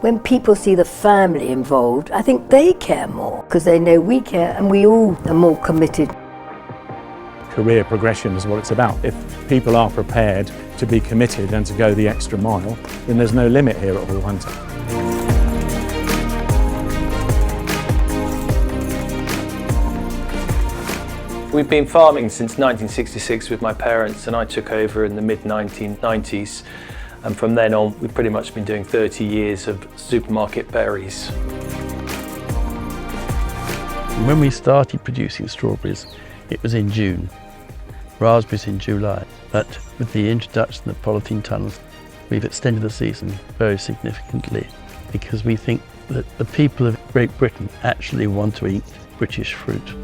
When people see the family involved, I think they care more because they know we care and we all are more committed. Career progression is what it's about. If people are prepared to be committed and to go the extra mile, then there's no limit here at Hall Hunter. We've been farming since 1966 with my parents, and I took over in the mid-1990s. And from then on, we've pretty much been doing 30 years of supermarket berries. When we started producing strawberries, it was in June, raspberries in July. But with the introduction of polythene tunnels, we've extended the season very significantly because we think that the people of Great Britain actually want to eat British fruit.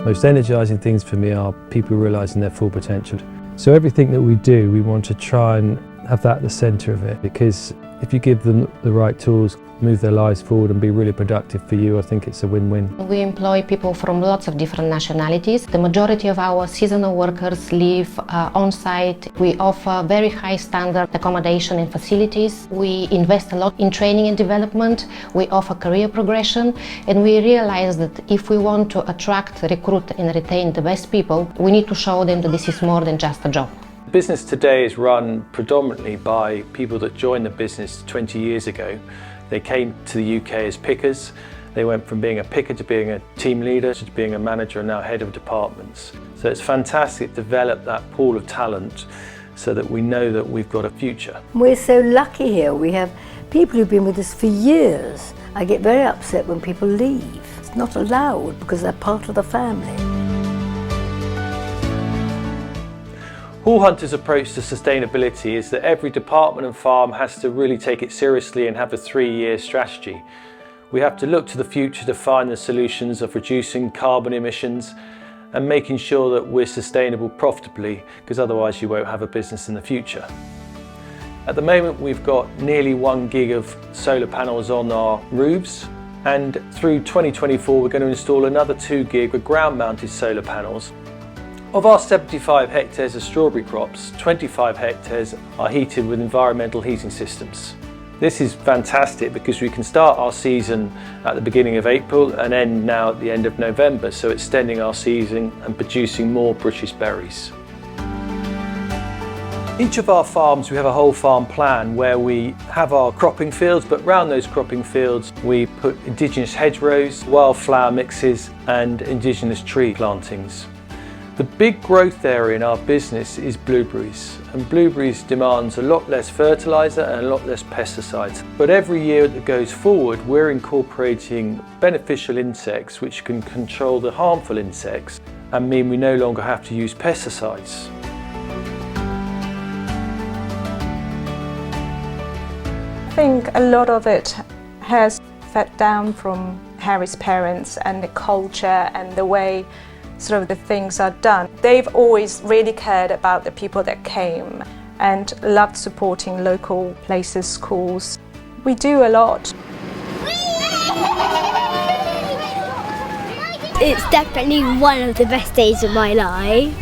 Most energising things for me are people realising their full potential. So everything that we do, we want to try and have that at the centre of it, because if you give them the right tools, move their lives forward and be really productive for you, I think it's a win-win. We employ people from lots of different nationalities. The majority of our seasonal workers live on site. We offer very high standard accommodation and facilities. We invest a lot in training and development. We offer career progression, and we realize that if we want to attract, recruit and retain the best people, we need to show them that this is more than just a job. The business today is run predominantly by people that joined the business 20 years ago. They came to the UK as pickers. They went from being a picker to being a team leader to being a manager and now head of departments. So it's fantastic to develop that pool of talent so that we know that we've got a future. We're so lucky here. We have people who've been with us for years. I get very upset when people leave. It's not allowed because they're part of the family. Hall Hunter's approach to sustainability is that every department and farm has to really take it seriously and have a 3-year strategy. We have to look to the future to find the solutions of reducing carbon emissions and making sure that we're sustainable profitably, because otherwise you won't have a business in the future. At the moment we've got nearly 1 gig of solar panels on our roofs, and through 2024 we're going to install another 2 gig with ground mounted solar panels. Of our 75 hectares of strawberry crops, 25 hectares are heated with environmental heating systems. This is fantastic because we can start our season at the beginning of April and end now at the end of November, so extending our season and producing more British berries. Each of our farms, we have a whole farm plan where we have our cropping fields, but around those cropping fields we put indigenous hedgerows, wildflower mixes and indigenous tree plantings. The big growth area in our business is blueberries, and blueberries demands a lot less fertiliser and a lot less pesticides. But every year that goes forward, we're incorporating beneficial insects which can control the harmful insects and mean we no longer have to use pesticides. I think a lot of it has fed down from Harry's parents and the culture and the way sort of the things are done. They've always really cared about the people that came and loved supporting local places, schools. We do a lot. It's definitely one of the best days of my life.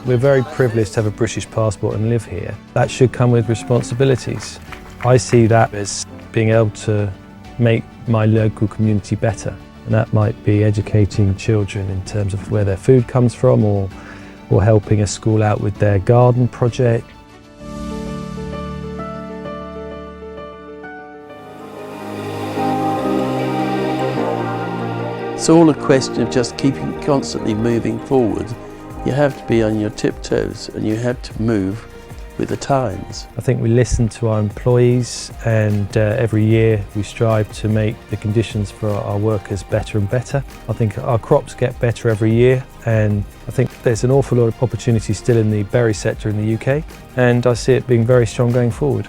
We're very privileged to have a British passport and live here. That should come with responsibilities. I see that as being able to make my local community better. And that might be educating children in terms of where their food comes from, or helping a school out with their garden project. It's all a question of just keeping constantly moving forward. You have to be on your tiptoes and you have to move with the times. I think we listen to our employees, and every year we strive to make the conditions for our workers better and better. I think our crops get better every year, and I think there's an awful lot of opportunity still in the berry sector in the UK, and I see it being very strong going forward.